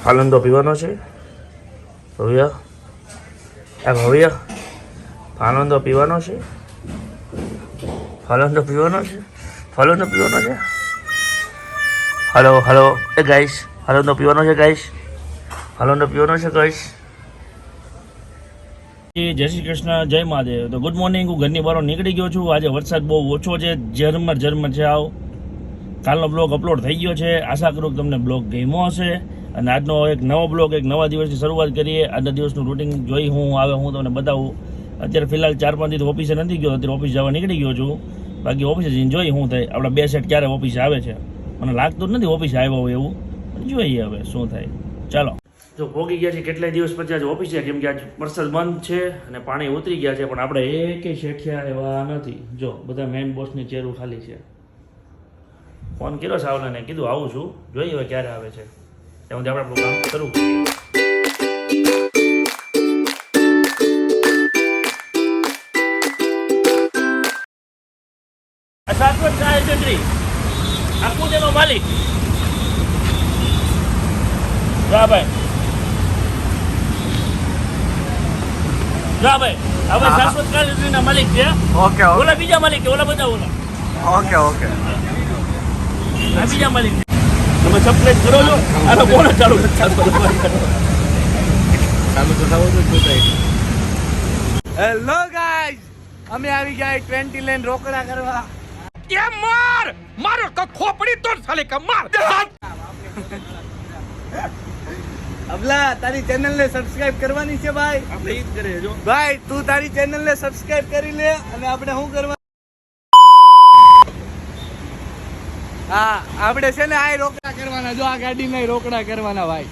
ફાલંદો પીવાનો છે ભવ્ય ભવ્ય ફાલંદો પીવાનો છે ફાલંદો પીવાનો છે ફાલંદો પીવાનો છે હલો હલો એ ગાઈશ ફાલંદો પીવાનો છે ગાઈશ ફાલંદો પીવાનો છે ગાઈશ જય શ્રી કૃષ્ણ જય મહાદેવ. તો ગુડ મોર્નિંગ. હું ઘરની બહાર નીકળી ગયો છું. આજે વરસાદ બહુ ઓછો છે, ઝરમર છે. આવ કાલનો બ્લોગ અપલોડ થઈ ગયો છે. આશા કરું કે તમને બ્લોગ ગમ્યો હશે અને આજનો એક નવો બ્લોગ, એક નવા દિવસની શરૂઆત કરીએ. આજના દિવસનું રૂટિન જોઈ હું તમને બતાવું. અત્યારે ફિલહાલ 4-5 દિવસ ઓફિસે નથી ગયો, અત્યારે ઓફિસ જવા નીકળી ગયો છું. બાકી ઓફિસે જઈને જોઈ શું થાય. આપણા 2 સેટ ક્યારે ઓફિસે આવે છે, મને લાગતું જ નથી ઓફિસે આવ્યો હોય એવું. જોઈએ હવે શું થાય. ચાલો. જો ભોગી ગયા છે કેટલાય દિવસ પછી આજે ઓફિસે, કેમ કે આજ વરસાદ બંધ છે અને પાણી ઉતરી ગયા છે, પણ આપણે એકેય શેઠિયા એવા નથી. જો બધા મેઇન બોસની ચેરું ખાલી છે. ફોન કર્યો સાવલાને, કીધું આવું છું, જોઈએ હવે ક્યારે આવે છે. ત્યાં સુધી આપણે આપણું કામ શરૂ કરીએ. શાશ્વત ચાય ચંદ્રી આખું તેનો માલિક જા ભાઈ, હવે શાશ્વત ચાય માલિક છે. ઓકે ઓલા બીજા માલિક છે, ઓલા બધા ઓલા. ઓકે ઓકે આ બીજા માલિક છે. તમે સબસ્ક્રાઇબ કરો છો. આ બોલો ચાલુ તો થવો તો હેલો ગાઈઝ, અમે આવી ગયા 20 લેન રોકડા કરવા. એ મારો ખોપડી તોડ સાલે કે માર. અબલા તારી ચેનલ ને સબસ્ક્રાઇબ કરવાની છે ભાઈ. આપણે ઈ જ કરે જો ભાઈ તું તારી ચેનલ ને સબસ્ક્રાઇબ કરી લે અને આપણે શું કરવા. હા આપણે છે ને આ રોકડા કરવાના. જો આ ગાડી નહીં રોકડા કરવાના ભાઈ.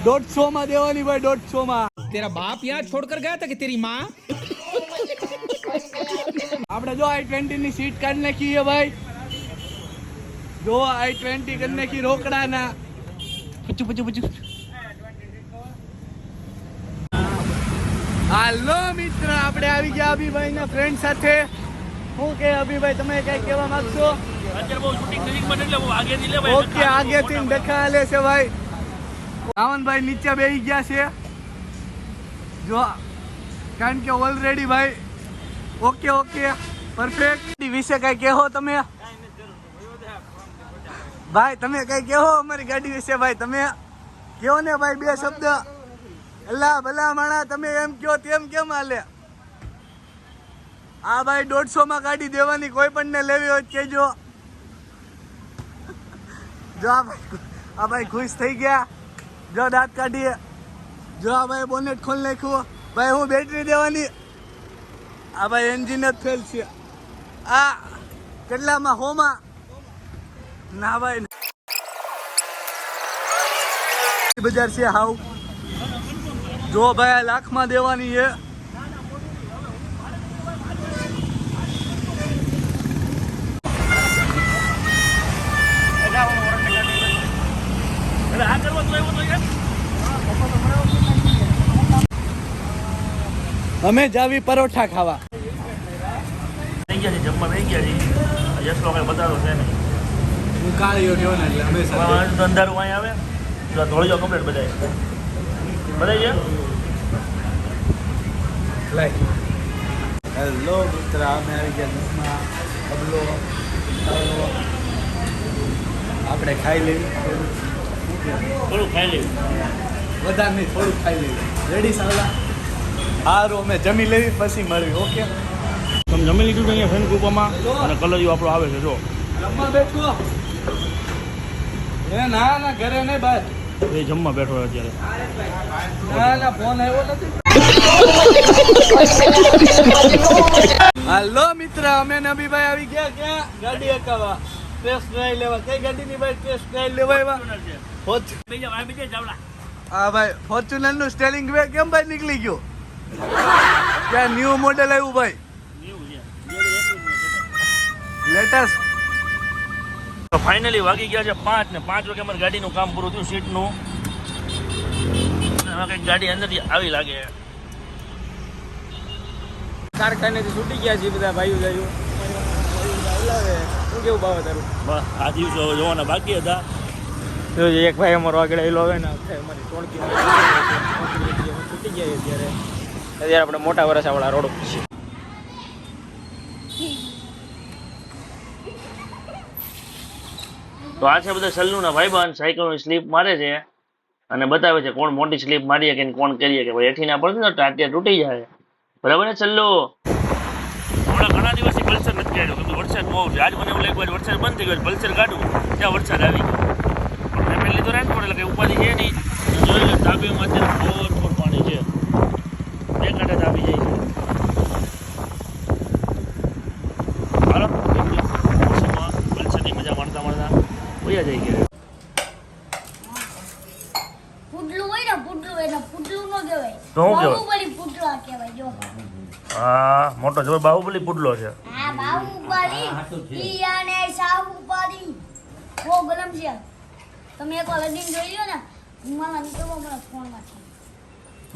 150 માં દેવાની ભાઈ, 150 માં. तेरा बाप यहाँ छोड़कर गया था कि तेरी माँ? આપણે જો i20 ની સીટ કાઢી નાખી છે ભાઈ. જો i20 કરી નાખી રોકડા ના. પૂછું હાલો મિત્ર, આપણે આવી ગયા અભિભાઈ ના ફ્રેન્ડ સાથે. શું કે અભિભાઈ, તમે કઈ કહેવા માંગશો? અત્યારે બહુ શૂટિંગ નજીકમાં એટલે બહુ આગેથી લે ભાઈ. ઓકે, આગેથી ડખા હાલે છે ભાઈ. રાવણભાઈ નીચે બેસી ગયા છે જો, કારણ કે ઓલરેડી ભાઈ ઓકે પરફેક્ટ. વિશે કઈ કહો તમે ભાઈ, તમે કઈ કહો અમારી ગાડી વિશે ભાઈ. તમે કહો ને ભાઈ 2 શબ્દ. અલ્લા ભલા માણા, તમે એમ કહો તેમ કેમ હાલે? આ ભાઈ 150 માં ગાડી દેવાની, કોઈ પણ ને લેવી હોય કહેજો. જો આ ભાઈ ખુશ થઈ ગયા. જો દાંત કાઢીએ. જો આ ભાઈ બોનેટ ખોલ નાખ્યું. ભાઈ હું બેટરી દેવાની. આ ભાઈ એન્જિન જ ફેલ છે. આ કેટલામાં? 100 માં ના ભાઈ. બજાર છે હાવ. જો ભાઈ લાખમાં દેવાની છે. અમે જાવી પરોઠા ખાવા. થઈ ગયા છે, જમવા થઈ ગયા છે. યશલો કઈ બતાડો છે નહીં. હું કાળીઓ ગયો ને એટલે હંમેશા અંધારું અહીં આવે. જો ધોળીઓ કમ્પ્લીટ બધાય છે. હેલો મિત્ર, અમે આવી ગયા જમવા. અબલો આપણે ખાઈ લેવી. થોડું ખાઈ લેવું. વધારે નહીં, થોડુંક ખાઈ લેવી. રેડી સાવલા? સારું, અમે જમી લેવી પછી મળવી. ઓકે, તમે જમી લીધું છે અહીંયા ફ્રેન્ડ ગ્રુપમાં અને કલરિયો આપણો આવે છે. જો જમવા બેઠો. ના ઘરે નહીં બહાર. એ જમવા બેઠો અત્યારે. ના ફોન આવ્યો નથી. હાલો મિત્ર, અમે નબીભાઈ આવી ગયા. ક્યાં? ગાડી હકાવા, ટેસ્ટ ડ્રાઈવ લેવા. કઈ ગાડીની ભાઈ ટેસ્ટ ડ્રાઈવ લેવા આવ્યા? હા ભાઈ, ફોર્ચ્યુનર નું સ્ટેરિંગ વે કેમ ભાઈ નીકળી ગયો? ક્યાં ન્યુ મોડેલ આવ્યું ભાઈ? લેટેસ્ટ. તો ફાઇનલી વાગી ગયા છે 5 ને 5 વાગે અમારી ગાડીનું કામ પૂરું થયું, સીટનું. હવે કંઈક ગાડી અંદરથી આવી લાગે. કારખાનેથી છૂટી ગયા છે બધા ભાઈઓ જાય. શું કેવું ભાવ તારું? બસ આ દિવસો જોવાના બાકી હતા. તો એક ભાઈ અમારો આગળ આવેલો હવે ને અમારી ટોળકી છૂટી ગયા અત્યારે આપણે મોટા વરસાવાળા રોડ ઉપર છીએ. તો આ છે બધા સલ્લુના ભાઈબંધ સાયકલની સ્લીપ મારે છે અને બતાવે છે કોણ મોટી સ્લીપ મારીએ કે કોણ કરીએ કે ભાઈ એઠી ના પડશે ને ટાટિયા તૂટી જાય. બરાબર ને સલ્લુ? હમણાં ઘણા દિવસથી પલ્સર નથી કાઢ્યો કેમ કે વરસાદ બહુ છે. આજ મને એવું લાગ્યું વરસાદ બંધ થઈ ગયો પલ્સર કાઢું ત્યાં વરસાદ આવી ગયો. પણ મેં પહેલી તો રાખવું એટલે કંઈ ઉપાધિ છે નહીં. જોઈ લે તાપીમાં અત્યારે ફોર પાણી છે, બે કાંઠે તાપી જાય છે. હાલો પલ્સરની મજા માણતા માણતા વયા જાય ગયા. પુડલું હોય ને પુડલું એને પુડલું નો કહેવાય. તો શું કહેવાય? બાહુબલી પુડલો કહેવાય જો. હા મોટો જો બાહુબલી પુડલો છે. હા બાહુબલી ઈ અને સાહુબલી ઓ ગલમ છે. તમે એક વાર લગીન જોઈ લ્યો ને મારા નીકળવો મને ફોન માં.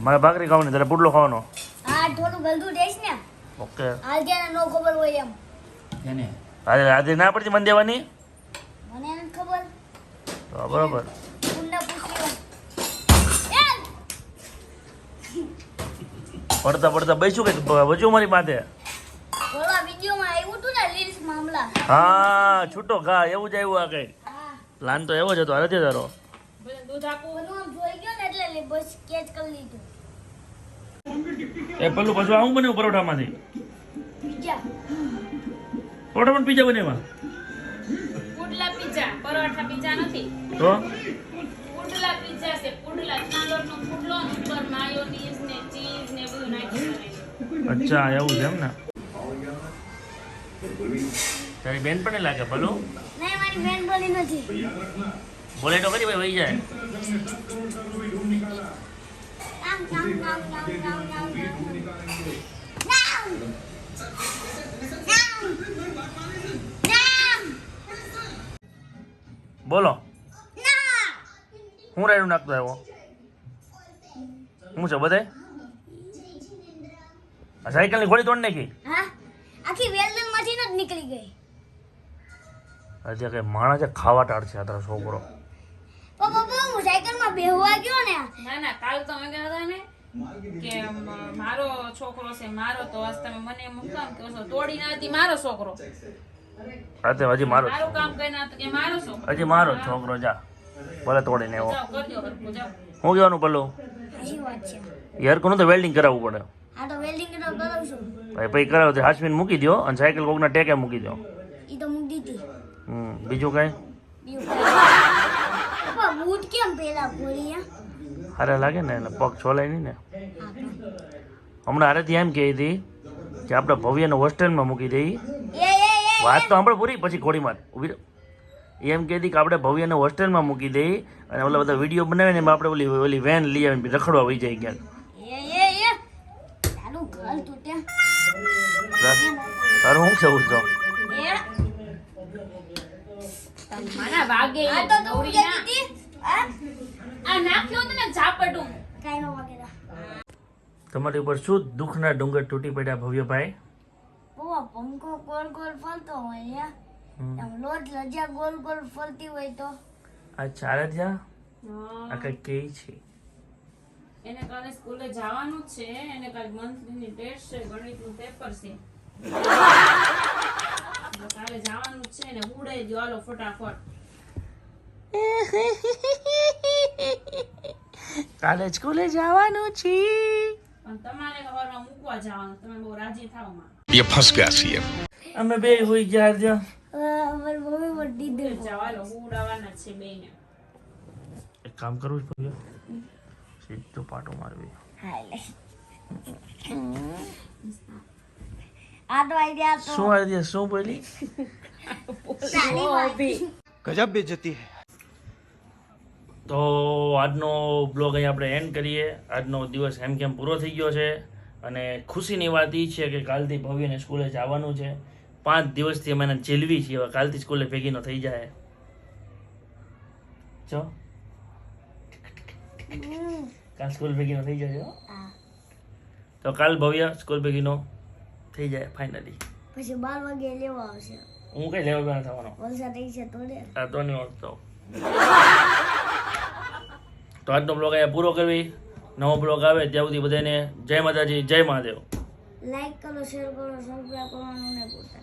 મારે ભાખરી ખાવાની તારે પુડલો ખાવાનો. હા થોડું ગલદું દેશ ને ઓકે હાલ જ્યારે નો ખબર હોય એમ. આજે આજે ના પડતી મને દેવાની મને નથી ખબર. તો બરોબર. પુણ્ય પૂછ્યું પડતા પડતા બેસું કે વજુ મારી માથે. બોલા વિડિયોમાં આવ્યું હતું ને રીલ્સ મામલા. હા છૂટો ઘા એવું જ આવ્યું આ કઈ હા પ્લાન તો એવો જ હતો. અરે તારો દૂધ આપું બધું આમ જોઈ ગયો ને એટલે બસ કેચ કરી લીધું. એ પેલું પાછું આવું બન્યું પરોઠામાંથી. બીજા પરોઠા પણ પીઝા બન્યા પુડલા પિઝા પરોઠા પિઝા નથી તો પુડલા પિઝા છે પુડલા નાલોનો પુડલો ને ઉપર માયોનીઝ ને ચીઝ ને બધું નાખી બને છે. અચ્છા એવું છે એમ ને. તારી બેન પણ લાગે ભલું નહીં મારી બેન બોલી નથી. બોલે તો કરી ભાઈ વહી જાય. નામ નામ નામ નામ નામ નામ નામ બોલો નામ હું રાયડું નાખતો આવ્યો હું છે બધાય આ સાયકલની ઘોડી તોડ નાખી. હા આખી વેલ્ડન માંથી જ નીકળી ગઈ. હજી કઈ માણસ ખાવા ટાળશે આ તારો છોકરો. પપ્પા હું સાયકલ માં બેહવા ગયો ને ના ના કાલ તો અમે ગયા હતા ને કે મારો છોકરો છે મારો તો આજ તમે મને એમ કામ કહો છો તોડી ના હતી મારો છોકરો હજી મારો મારું કામ કરીને હતું કે મારો છોકરો હજી મારો છોકરો જા ભલે તોડીને એવો. જાઓ કરી દો હરખું જાઓ. હું કહેવાનું પેલું સાચી વાત છે. યરકોનું તો વેલ્ડિંગ કરાવવું પડે. આ તો વેલ્ડિંગ તો કરાવું છું. પછી કરાવો તો હાસમીન મૂકી દો અને સાયકલ કોકના ટેકે મૂકી દો. ઈ તો મૂકી દીધી. બીજું કઈ પપ્પા બૂટ કેમ પેલા ખોલી હારે લાગે ને એટલે પગ છોલાય નહીં ને. હમણાં હારેથી એમ કહી હતી કે આપણે ભવ્યને હોસ્ટેલમાં મૂકી દઈએ. એ વાત તો સાંભળ પૂરી પછી ઘોડીમાં ઉભી રહો. એમ કહી હતી કે આપણે ભવ્યને હોસ્ટેલમાં મૂકી દઈએ અને ઓલા બધા વિડીયો બનાવીને એમાં આપણે ઓલી વેન લઈ આવીને રખડવા વહી જાય ક્યાંક. ચાલુ ઘર તૂટ્યા. તારું શું કેવું છો? મારા વાગે આ તો તું દોરી ના. કહેતી હતી આ આ નાખ્યો હતો ને ઝાપટું કાઈ નો વગેરે. તમારી ઉપર શું દુઃખના ડુંગર તૂટી પડ્યા ભવ્યભાઈ? પપ્પા પંખો ગોલ ગોલ ફરતો હોય યા એમ લોટ લજા ગોલ ગોલ ફરતી હોય તો આ ચારે થયા હા. આ કઈ કે છે એને કાલે સ્કૂલે જવાનું જ છે એને કાલે મંથલીની ટેસ્ટ છે ગણિતનું પેપર છે એટલે કાલે જવાનું જ છે ને ઉડાઈ દો હાલો ફટાફટ. કાલે સ્કૂલે જવાનું છે. પણ તમારે સવારમાં મૂકવા જવાનું તમે બહુ રાજી થાવ માં. ये फंस गया सीएम. અમે બે હોઈ ગયા ત્યાં. અમારી મમ્મી વડી દે જવાલો ઉડાવવાના જ છે બેને. એક કામ કરવું જ ભવ્ય સીધું પાટું મારવી. હાલે આ તો આઈડિયા તો શું આવી શું બોલી? સારી વાત ગજબ બેજતી હે. તો આજનો બ્લોગ અહીં આપણે એન્ડ કરીએ. આજનો દિવસ એમ કેમ પૂરો થઈ ગયો છે અને ખુશીની વાત એ છે કે કાલથી ભવ્યને સ્કૂલે જવાનું છે. 5 દિવસથી અમે એને ચેલવી છીએ. હવે કાલથી સ્કૂલે ભેગી ન થઈ જાય. ચો કાલ સ્કૂલ ભેગી ન થઈ જાય હો. તો કાલ ભવ્ય સ્કૂલ ભેગી નો થઈ જાય ફાઇનલી. પછી 12 વાગે લેવા આવશે. હું કઈ લેવા થવાનો વલસાડ આવી છે તો રે આ તો નહીં ઓળખતો. તો આજનો બ્લોગ અહીંયા પૂરો કરવી. નવો બ્લોગ આવે ત્યાં સુધી બધાને જય માતાજી, જય મહાદેવ. લાઈક કરો, શેર કરો, સબસ્ક્રાઈબ કરવાનું નહીં ભૂલતા.